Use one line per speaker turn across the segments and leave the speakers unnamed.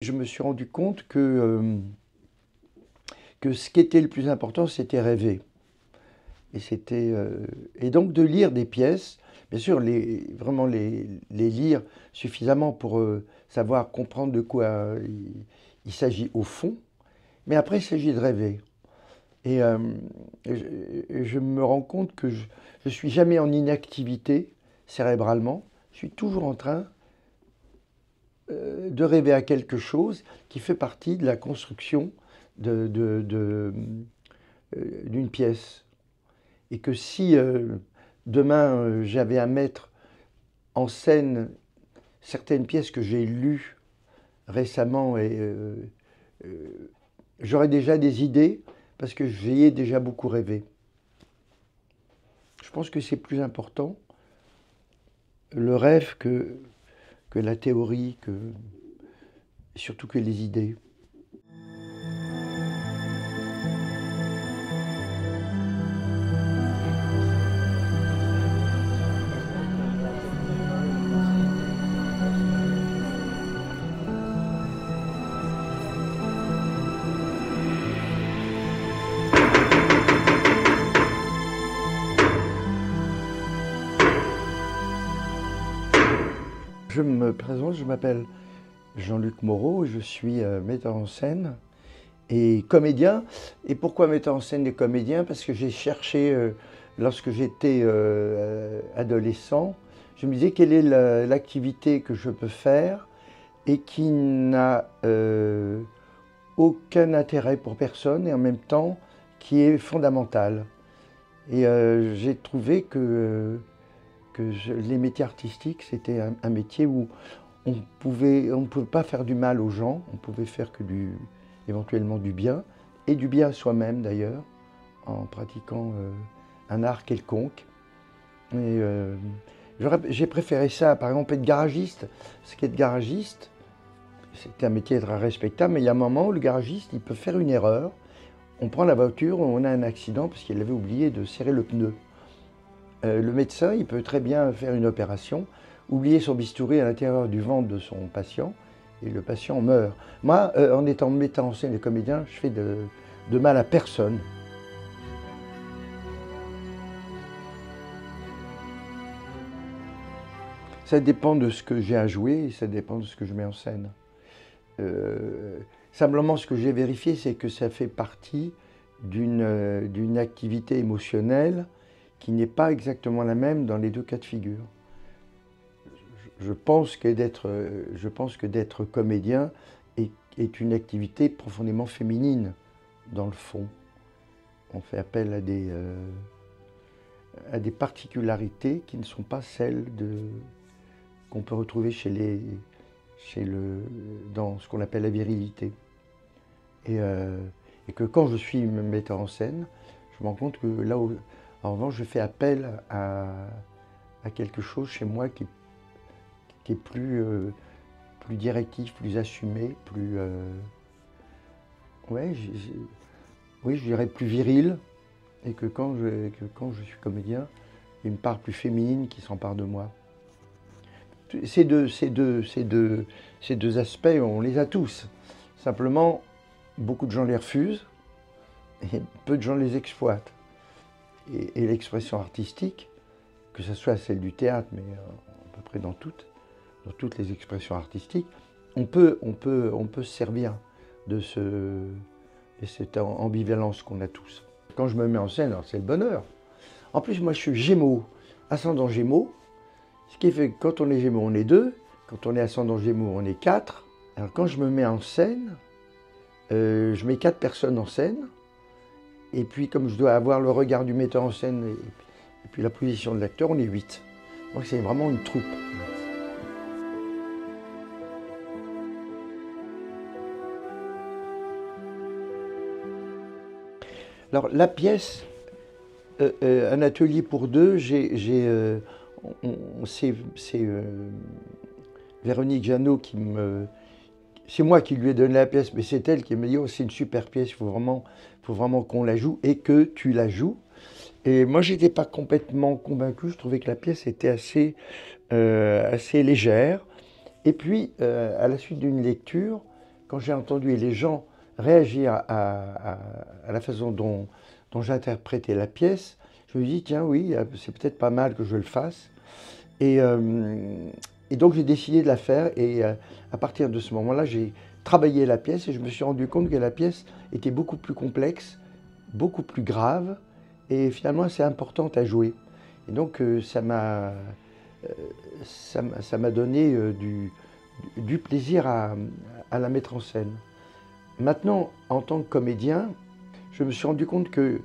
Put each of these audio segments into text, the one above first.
Je me suis rendu compte que ce qui était le plus important, c'était rêver. Et donc de lire des pièces, bien sûr, vraiment les lire suffisamment pour savoir comprendre de quoi il s'agit au fond, mais après il s'agit de rêver. Et, euh, et je me rends compte que je ne suis jamais en inactivité cérébralement, je suis toujours en train de rêver à quelque chose qui fait partie de la construction d'une pièce. Et que si demain j'avais à mettre en scène certaines pièces que j'ai lues récemment, j'aurais déjà des idées parce que j'y ai déjà beaucoup rêvé. Je pense que c'est plus important le rêve que la théorie, surtout que les idées. Je me présente, je m'appelle Jean-Luc Moreau, je suis metteur en scène et comédien. Et pourquoi metteur en scène et comédien? Parce que j'ai cherché, lorsque j'étais adolescent, je me disais quelle est l'activité que je peux faire et qui n'a aucun intérêt pour personne et en même temps qui est fondamentale. Et j'ai trouvé que les métiers artistiques, c'était un métier où on ne pouvait pas faire du mal aux gens, on pouvait faire que éventuellement du bien, et du bien à soi-même d'ailleurs, en pratiquant un art quelconque. Et j'ai préféré ça, par exemple, être garagiste. Ce qui est garagiste, c'est un métier très respectable, mais il y a un moment où le garagiste, il peut faire une erreur. On prend la voiture, on a un accident parce qu'il avait oublié de serrer le pneu. Le médecin, il peut très bien faire une opération, oublier son bistouri à l'intérieur du ventre de son patient, et le patient meurt. Moi, en étant metteur en scène et comédien, je fais de mal à personne. Ça dépend de ce que j'ai à jouer et ça dépend de ce que je mets en scène. Simplement, ce que j'ai vérifié, c'est que ça fait partie d'une activité émotionnelle qui n'est pas exactement la même dans les deux cas de figure. Je pense que d'être comédien est une activité profondément féminine, dans le fond. On fait appel à des particularités qui ne sont pas celles qu'on peut retrouver dans ce qu'on appelle la virilité. Et que quand je suis metteur en scène, je me rends compte que là où, en revanche, je fais appel à quelque chose chez moi qui est plus directif, plus assumé, ouais, oui, je dirais plus viril, et que quand je suis comédien, il y a une part plus féminine qui s'empare de moi. Ces deux aspects, on les a tous. Simplement, beaucoup de gens les refusent et peu de gens les exploitent. Et l'expression artistique, que ce soit celle du théâtre, mais à peu près dans toutes les expressions artistiques, on peut se servir de cette ambivalence qu'on a tous. Quand je me mets en scène, c'est le bonheur. En plus, moi, je suis Gémeaux, ascendant Gémeaux, ce qui fait que quand on est Gémeaux, on est 2, quand on est ascendant Gémeaux, on est 4. Alors quand je me mets en scène, je mets 4 personnes en scène, et puis comme je dois avoir le regard du metteur en scène et puis la position de l'acteur, on est 8. Donc c'est vraiment une troupe. Alors la pièce, un atelier pour deux, c'est Véronique Jeannot qui me... C'est moi qui lui ai donné la pièce, mais c'est elle qui m'a dit « Oh, c'est une super pièce, il faut vraiment qu'on la joue et que tu la joues ». Et moi, je n'étais pas complètement convaincu, je trouvais que la pièce était assez légère. Et puis, à la suite d'une lecture, quand j'ai entendu les gens réagir à la façon dont j'interprétais la pièce, je me dis, tiens, oui, c'est peut-être pas mal que je le fasse. Et, et donc j'ai décidé de la faire et à partir de ce moment-là, j'ai travaillé la pièce et je me suis rendu compte que la pièce était beaucoup plus complexe, beaucoup plus grave et finalement assez importante à jouer. Et donc ça m'a donné du plaisir à la mettre en scène. Maintenant, en tant que comédien, je me suis rendu compte que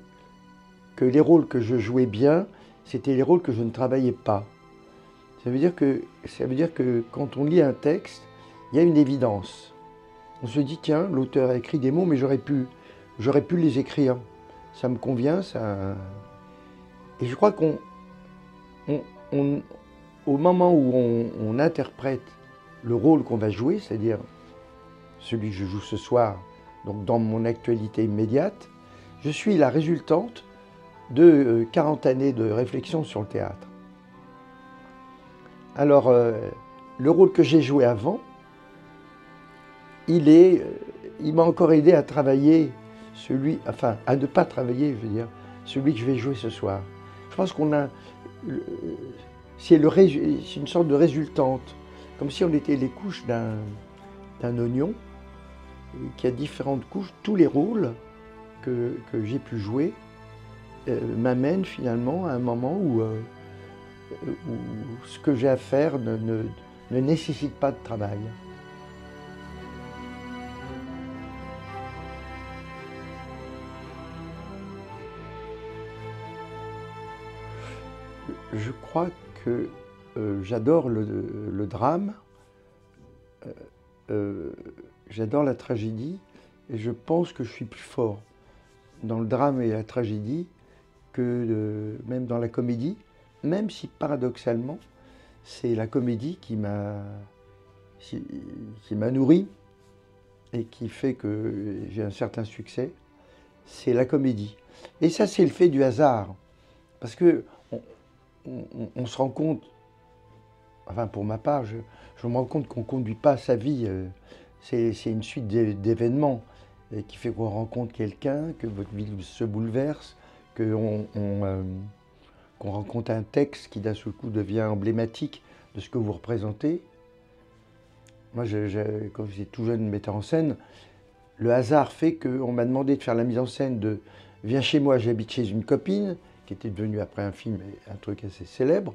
les rôles que je jouais bien, c'était les rôles que je ne travaillais pas. Ça veut dire que quand on lit un texte, il y a une évidence. On se dit, tiens, l'auteur a écrit des mots, mais j'aurais pu les écrire. Ça me convient, ça. Et je crois au moment où on interprète le rôle qu'on va jouer, c'est-à-dire celui que je joue ce soir, donc dans mon actualité immédiate, je suis la résultante de 40 années de réflexion sur le théâtre. Alors, le rôle que j'ai joué avant, il m'a encore aidé à travailler à ne pas travailler, je veux dire, celui que je vais jouer ce soir. Je pense c'est une sorte de résultante, comme si on était les couches d'un oignon, qui a différentes couches. Tous les rôles que j'ai pu jouer m'amènent finalement à un moment où ce que j'ai à faire ne nécessite pas de travail. Je crois que j'adore le drame, j'adore la tragédie, et je pense que je suis plus fort dans le drame et la tragédie que même dans la comédie, même si paradoxalement, c'est la comédie qui m'a nourri et qui fait que j'ai un certain succès. C'est la comédie. Et ça, c'est le fait du hasard. Parce que on se rend compte, enfin pour ma part, je me rends compte qu'on ne conduit pas sa vie. C'est une suite d'événements qui fait qu'on rencontre quelqu'un, que votre vie se bouleverse, qu'on rencontre un texte qui d'un seul coup devient emblématique de ce que vous représentez. Moi, quand j'étais tout jeune metteur en scène, le hasard fait qu'on m'a demandé de faire la mise en scène de « Viens chez moi, j'habite chez une copine », qui était devenu après un film, un truc assez célèbre.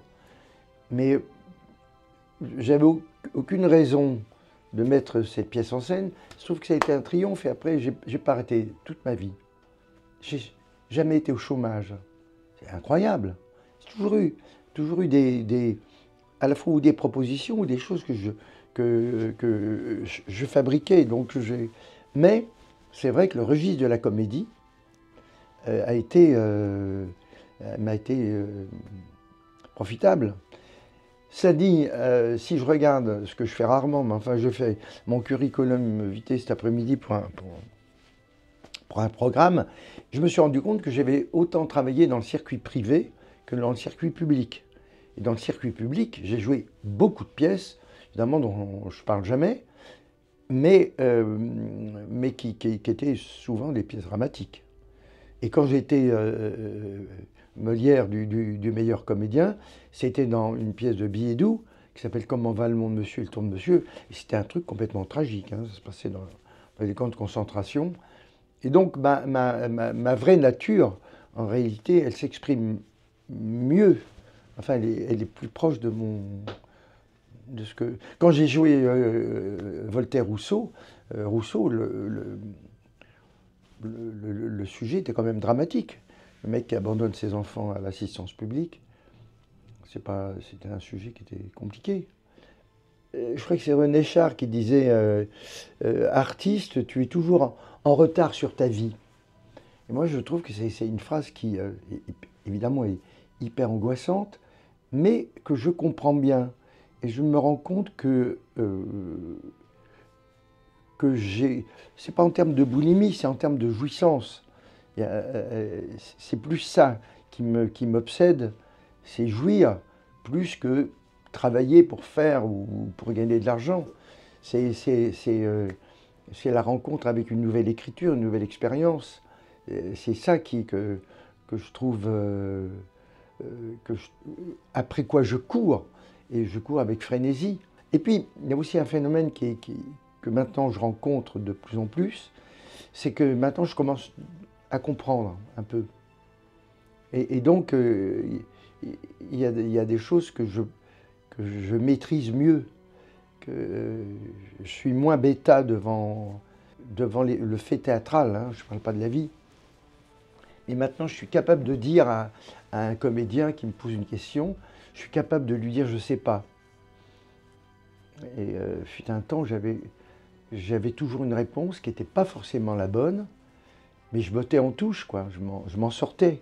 Mais j'avais aucune raison de mettre cette pièce en scène. Je trouve que ça a été un triomphe et après, j'ai pas arrêté toute ma vie. J'ai jamais été au chômage. C'est incroyable. J'ai toujours eu à la fois des propositions ou des choses que je fabriquais. Mais c'est vrai que le registre de la comédie m'a été profitable. Ça dit, si je regarde ce que je fais rarement, mais enfin je fais mon curriculum vitae cet après-midi pour un programme, je me suis rendu compte que j'avais autant travaillé dans le circuit privé que dans le circuit public. Et dans le circuit public, j'ai joué beaucoup de pièces, évidemment dont je ne parle jamais, mais qui étaient souvent des pièces dramatiques. Et quand j'étais Molière du meilleur comédien, c'était dans une pièce de Biédou qui s'appelle « Comment va le monde, monsieur, et le tour de monsieur ». Et c'était un truc complètement tragique, hein. Ça se passait dans les camps de concentration. Et donc ma vraie nature, en réalité, elle s'exprime mieux. Enfin, elle est plus proche de ce que... Quand j'ai joué Voltaire-Rousseau, le sujet était quand même dramatique. Le mec qui abandonne ses enfants à l'assistance publique, c'était un sujet qui était compliqué. Je crois que c'est René Char qui disait artiste, tu es toujours en retard sur ta vie. Et moi, je trouve que c'est une phrase qui, évidemment, est hyper angoissante, mais que je comprends bien. Et je me rends compte que c'est pas en termes de boulimie, c'est en termes de jouissance. C'est plus ça qui m'obsède, c'est jouir plus que travailler pour faire ou pour gagner de l'argent. c'est la rencontre avec une nouvelle écriture, une nouvelle expérience. C'est ça que je trouve, que je- après quoi je cours, et je cours avec frénésie. Et puis, il y a aussi un phénomène que maintenant je rencontre de plus en plus, c'est que maintenant je commence à comprendre un peu. Et donc, il y a des choses que je maîtrise mieux, que je suis moins bêta devant le fait théâtral, hein, je ne parle pas de la vie. Et maintenant, je suis capable de dire à un comédien qui me pose une question, je suis capable de lui dire je ne sais pas. Et fut un temps, j'avais toujours une réponse qui n'était pas forcément la bonne, mais je bottais en touche, quoi. Je m'en sortais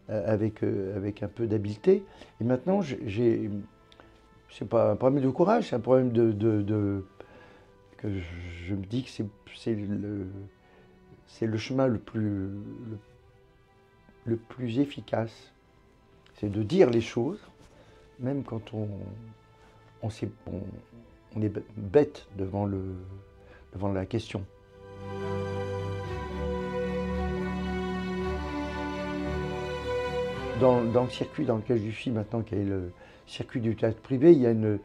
avec un peu d'habileté. Et maintenant, c'est pas un problème de courage, c'est un problème que je me dis que c'est le chemin le plus efficace. C'est de dire les choses, même quand on est bête devant la question. Dans le circuit dans lequel je suis maintenant, qui est le circuit du théâtre privé, il y a une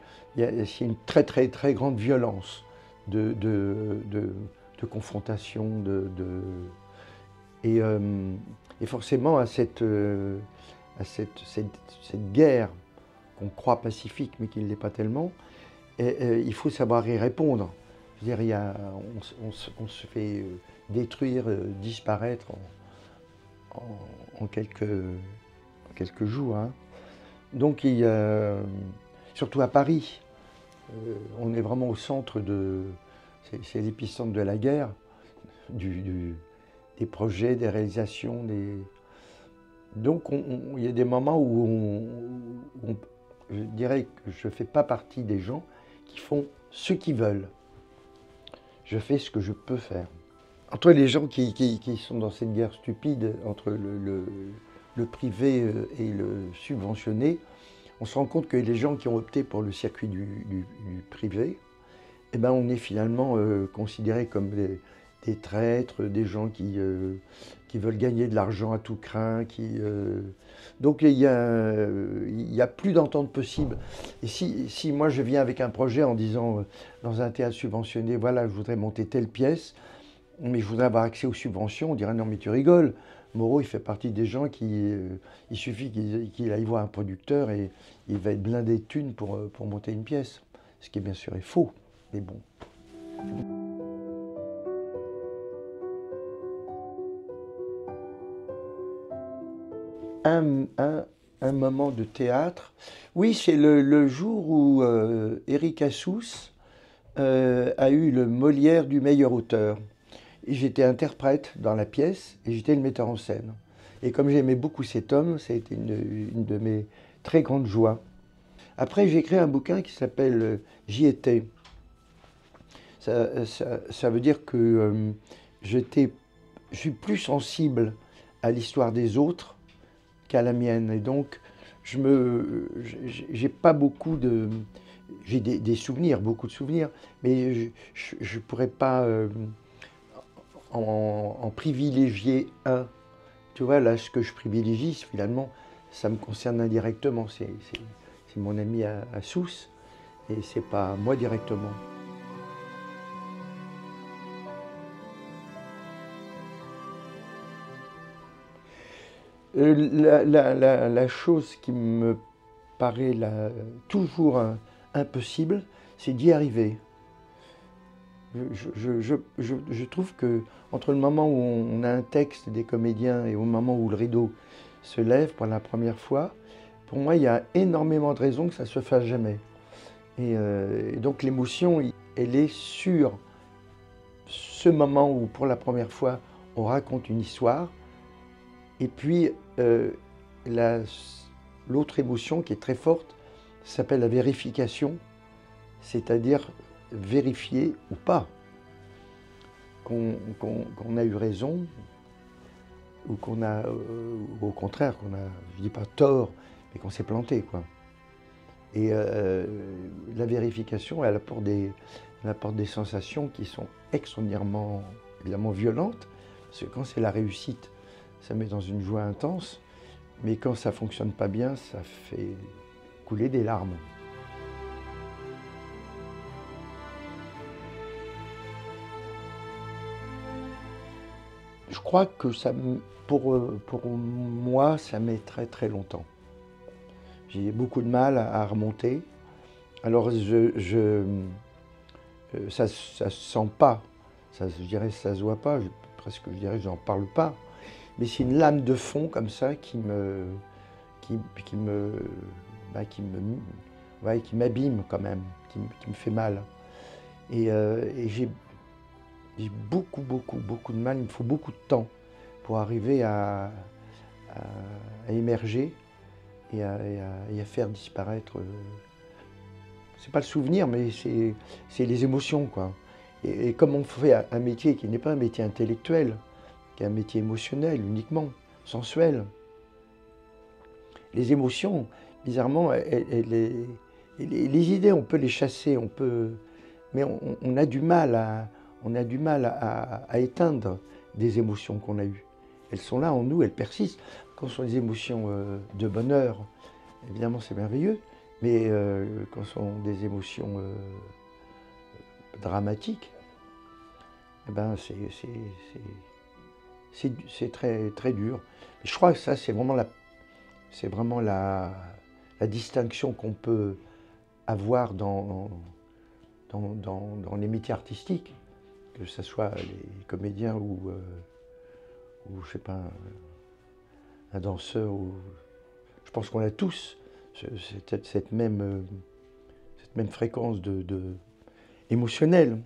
très très très grande violence de confrontation, et forcément cette guerre qu'on croit pacifique mais qui ne l'est pas tellement, il faut savoir y répondre. Je veux dire, on se fait détruire, disparaître en quelques jours, hein. Donc, surtout à Paris, on est vraiment au centre c'est l'épicentre de la guerre, des projets, des réalisations. Donc, il y a des moments où je dirais que je ne fais pas partie des gens qui font ce qu'ils veulent. Je fais ce que je peux faire. Entre les gens qui sont dans cette guerre stupide entre le privé et le subventionné, on se rend compte que les gens qui ont opté pour le circuit du privé, eh ben on est finalement considérés comme des traîtres, des gens qui veulent gagner de l'argent à tout crin. Donc il y a plus d'entente possible. Et si moi je viens avec un projet en disant dans un théâtre subventionné, voilà, je voudrais monter telle pièce, mais je voudrais avoir accès aux subventions, on dirait non mais tu rigoles. Moreau, il fait partie des gens il suffit qu'il aille voir un producteur et il va être blindé de thunes pour monter une pièce. Ce qui bien sûr est faux, mais bon. Un, un- un moment de théâtre, oui, c'est le jour où Éric Assous a eu le Molière du meilleur auteur. Et j'étais interprète dans la pièce et j'étais le metteur en scène. Et comme j'aimais beaucoup cet homme, ça a été une de mes très grandes joies. Après, j'ai écrit un bouquin qui s'appelle J'y étais. Ça veut dire que j'étais, je suis plus sensible à l'histoire des autres qu'à la mienne. Et donc, j'ai pas beaucoup de, j'ai des souvenirs, beaucoup de souvenirs, mais je pourrais pas en privilégier un. Tu vois, là, ce que je privilégie, finalement, ça me concerne indirectement. C'est mon ami à Sousse, et c'est pas moi directement. La chose qui me paraît toujours impossible, c'est d'y arriver. Je trouve que entre le moment où on a un texte des comédiens et au moment où le rideau se lève pour la première fois, pour moi, il y a énormément de raisons que ça ne se fasse jamais. Et donc l'émotion, elle est sur ce moment où pour la première fois, on raconte une histoire. Et puis, l'autre émotion qui est très forte s'appelle la vérification, c'est-à-dire vérifier ou pas qu'on a eu raison ou ou au contraire, je dis pas tort, mais qu'on s'est planté, quoi. Et la vérification, elle apporte on apporte des sensations qui sont extraordinairement, évidemment, violentes, parce que quand c'est la réussite, ça met dans une joie intense, mais quand ça ne fonctionne pas bien, ça fait couler des larmes. Je crois que pour moi, ça met très très longtemps. J'ai beaucoup de mal à remonter. Alors ça se sent pas, je dirais ça se voit pas, presque je dirais j'en parle pas. Mais c'est une lame de fond comme ça qui m'abîme quand même, qui me fait mal. Et j'ai beaucoup de mal, il me faut beaucoup de temps pour arriver à émerger et à faire disparaître. C'est pas le souvenir, mais c'est les émotions, quoi. Et comme on fait un métier qui n'est pas un métier intellectuel, qui est un métier émotionnel uniquement, sensuel, les émotions, bizarrement, les idées, on peut les chasser, mais on a du mal à éteindre des émotions qu'on a eues. Elles sont là en nous, elles persistent. Quand ce sont des émotions de bonheur, évidemment c'est merveilleux, mais quand ce sont des émotions dramatiques, eh ben c'est très, très dur. Et je crois que ça, c'est vraiment la distinction qu'on peut avoir dans les métiers artistiques, que ce soit les comédiens ou je sais pas, un danseur. Je pense qu'on a tous cette même fréquence émotionnelle.